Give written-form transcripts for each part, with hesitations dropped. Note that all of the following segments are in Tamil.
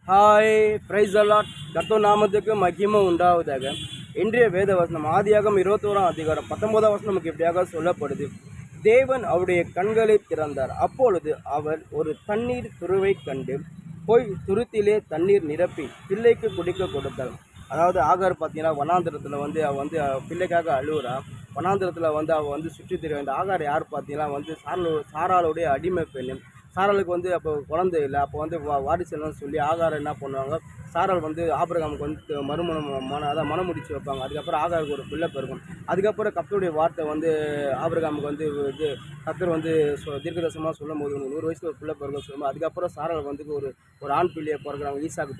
ஹாய் பிரைஸ் அலாட் கர்த்தர் நாமத்துக்கு மகிமை உண்டாவதாக. இன்றைய வேத வசனம் ஆதியாகமம் 21ஆம் அதிகாரம் 19ஆம் வசனம் நமக்கு எப்படியாக சொல்லப்படுது. தேவன் அவருடைய கண்களை திறந்தார். அப்பொழுது அவர் ஒரு தண்ணீர் துருவை கண்டு போய் துருத்திலே தண்ணீர் நிரப்பி பிள்ளைக்கு குடிக்க கொடுத்தார். அதாவது ஆகார் பார்த்தீங்கன்னா வனாந்திரத்தில் அவள் பிள்ளைக்காக அழுகுறா. வனாந்திரத்தில் அவள் சுற்றி தெரிய வேண்டிய ஆகார் யார் பார்த்தீங்கன்னா சாராளுடைய அடிமை பெண். சாராளுக்கு அப்போ குழந்தை இல்லை. அப்போ வாரிசு இல்லைன்னு சொல்லி ஆகாரம் என்ன பண்ணுவாங்க, சாராள் ஆபிரகாமுக்கு அதான் மனம் முடிச்சு வைப்பாங்க. அதுக்கப்புறம் ஆகாருக்கு ஒரு பிள்ளை பிறக்கும். அதுக்கப்புறம் கர்த்தருடைய வார்த்தை ஆபிரகாமுக்கு இது கர்த்தர் தீர்க்கதரிசனமாக சொல்லும் போது 100 வயசுல ஒரு பிள்ளை பிறக்கும் சொல்லும்போது அதுக்கப்புறம் சாராளுக்கு ஒரு ஆண் பிள்ளையை பிறகுறாங்க. ஈசாக்கு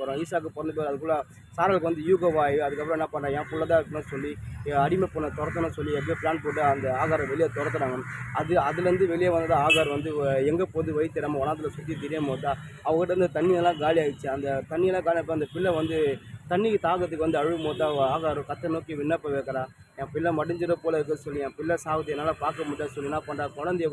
பிறந்த பேர் அதுக்குள்ளே சாராளுக்கு யூகவாயு. அதுக்கப்புறம் என்ன பண்ணுறாங்க, என் பிள்ளை தான் இருக்கணும்னு சொல்லி அடிமை பொண்ணை துரத்தணும்னு சொல்லி எப்படியோ பிளான் போட்டு அந்த ஆகாரை வெளியே துரத்துறாங்க. அதுலேருந்து வெளியே வந்தது ஆகார் எங்கே போது வழி தெரியாமல் வனத்தில் சுற்றி தெரியாமல் போதா அவங்ககிட்ட தண்ணியெல்லாம் காலி ஆகிடுச்சு. அந்த தண்ணியெல்லாம் காலி அந்த பிள்ளை தண்ணிக்கு தாகத்துக்கு அழுகும் போது ஆகார் கத்தை நோக்கி விண்ணப்ப வைக்கிறா. என் பிள்ளை மடிஞ்சிட போல இருக்க சொல்லி என் பிள்ளை சாப்பிட்டு என்னால் பார்க்க முடியாது சொல்லி என்ன பண்ணுறா, குழந்தைய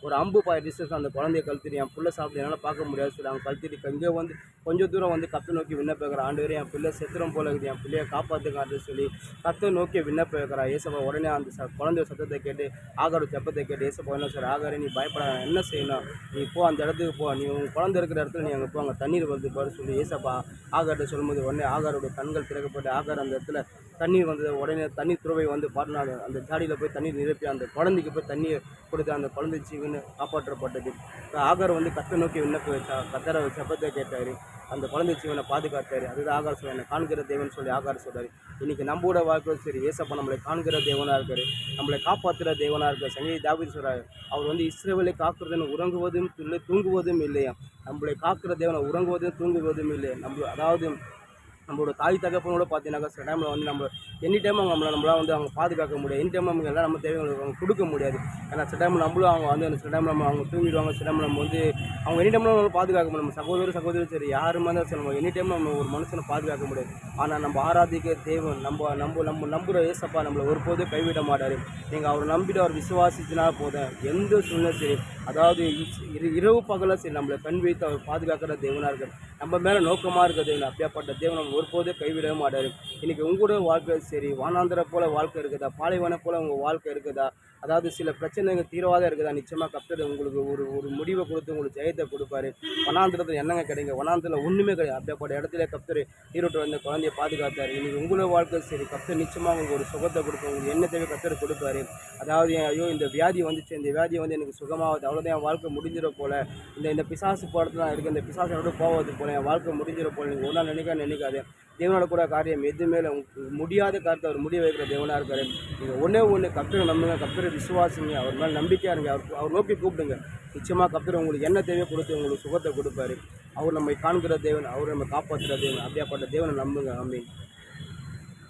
ஒரு அம்பு பாய் டிஸ்டன்ஸ் அந்த குழந்தைய கழுத்திட்டு என் பிள்ளை சாப்பிட்டு என்னால் பார்க்க முடியாது சொல்லி அவங்க கழுத்திட்டு இங்கே கொஞ்சம் தூரம் கத்தை நோக்கி விண்ணப்ப வைக்கிறா. ஆண்டு என் பிள்ளை செத்துறம் போல இருக்குது, என் பிள்ளையை காப்பாற்றுக்கான்னு சொல்லி கத்தை நோக்கி விண்ணப்ப வைக்கிறா. ஏசப்பா உடனே அந்த குழந்தைய சத்தத்தை கேட்டு ஆகாரோட சப்பத்தை கேட்டு ஏசப்பா என்ன சார் ஆகாரே நீ பயப்பட என்ன செய்யணும், நீ போ அந்த இடத்துக்கு போ, நீ உங்கள் குழந்தை இருக்கிற இடத்துல நீ அங்கே போ, அங்கே தண்ணீர் வருது பாரு சொல்லி ஏசப்பா ஆகார்கிட்ட சொல்லும்போது உடனே ஆகாரோட கண்கள் திறக்கப்பட்டு ஆகார் அந்த இடத்துல தண்ணீர் உடனே தண்ணீர் துறவை பாருனா அந்த ஜாடியில் போய் தண்ணீர் நிரப்பி அந்த குழந்தைக்கு போய் தண்ணியை கொடுத்து அந்த குழந்தை ஜீவன் காப்பாற்றப்பட்டது. ஆகார் கத்தை நோக்கி விண்ணப்ப வச்சா, கத்தரை சப்பத்தை கேட்டார், அந்த குழந்தை ஜீவனை பாதுகாத்தார். அதுதான் ஆகார் சொல்ல காண்கிற தேவன் சொல்லி ஆகார் சொல்கிறார். இன்றைக்கி நம்மளோட வாழ்க்கை சரி ஏசப்பா நம்மளை காண்கிற தேவனாக இருக்கார், நம்மளை காப்பாற்றுற தேவனாக இருக்கார். சங்கீத தாவீது சொல்கிறார், அவர் இஸ்ரவேலை காக்குறதுன்னு உறங்குவதும் இல்லை தூங்குவதும் இல்லையா. நம்மளை காக்கிற தேவனை உறங்குவதும் தூங்குவதும் இல்லை. நம்மளோட தாய் தகப்பனோட பார்த்தீங்கன்னாக்கா சில டைமில் நம்ம எனி டைம் நம்மளால் அவங்க பாதுகாக்க முடியாது. எனி டைம் எல்லாம் நம்ம தேவைகளுக்கு அவங்க கொடுக்க முடியாது. ஏன்னா சில டைம் நம்மளும் அவங்க சில டைம் அவங்க தூங்கிடுவாங்க. சில டைம் நம்ம அவங்க எனி டைம் நம்ம பாதுகாக்க முடியும். நம்ம சகோதரி சரி யாருமே தான் சரி நம்ம எனி டைம் நம்ம ஒரு மனுஷனை பாதுகாக்க முடியாது. ஆனால் நம்ம ஆராதிக்க தேவன் நம்ம நம்புகிற ஏசப்பா நம்மளை ஒருபோதும் கைவிட மாட்டார். நீங்கள் அவர் நம்பிட்டு அவர் விசுவாசிச்சினா போதும் எந்த சூழ்நிலை சரி, அதாவது இரவு பகலாக சரி நம்மளை கண் வைத்து அவர் பாதுகாக்கிற தேவனாக இருக்கார். நம்ம மேலே நோக்கமாக இருக்க தேவன், அப்படியாப்பட்ட தேவன் நம்ம ஒருபோதே கைவிடவே மாட்டார். இன்றைக்கி உங்களோட வாழ்க்கை சரி வனாந்திர போல் வாழ்க்கை இருக்குதா, பாலைவனம் போல் உங்கள் வாழ்க்கை இருக்குதா, அதாவது சில பிரச்சனைகள் தீர்வாதான் இருக்குதா, நிச்சயமாக கர்த்தர் உங்களுக்கு ஒரு முடிவை கொடுத்து உங்களுக்கு ஜெயத்தை கொடுப்பாரு. வனாந்திரத்தில் என்னங்க கிடைங்க, வனாந்திரத்தில் ஒன்றுமே கிடையாது. அப்படியாப்பட்ட இடத்துல கர்த்தர் ஈரோட்டு வந்த குழந்தைய பாதுகாத்தார். இன்றைக்கி உங்களோட வாழ்க்கை சரி கர்த்தர் நிச்சயமாக உங்களுக்கு ஒரு சுகத்தை கொடுக்கும், உங்களுக்கு என்ன தேவை கர்த்தர் கொடுப்பாரு. அதாவது ஐயோ இந்த வியாதி வந்துச்சு, இந்த வியாதி எனக்கு சுகமாகுது, அவ்வளோதான் என் வாழ்க்கை முடிஞ்சிட போல், இந்த பிசாசு போகிறதுலாம் இருக்குது, இந்த பிசாசோட போவது போல் என் வாழ்க்கை முடிஞ்சிட போல் நீங்கள் ஒன்றா நினைக்காது. தேவனோட கூட காரியம் எதுவுமே முடியாத காரியத்தை அவர் முடிய வைக்கிற தேவனாக இருக்காரு. நீங்கள் ஒன்று கர்த்தரை நம்புங்க, கர்த்தரை விசுவாசிங்க, அவர் மேலே நம்பிக்கையாக இருங்க, அவர் நோக்கி கூப்பிடுங்க. நிச்சயமாக கர்த்தர் உங்களுக்கு என்ன தேவையை கொடுத்து உங்களுக்கு சுகத்தை கொடுப்பாரு. அவர் நம்மை காண்கிற தேவன், அவர் நம்ம காப்பாற்றுற தேவன். அப்படியாப்பட்ட தேவனை நம்புங்க. ஆமென்.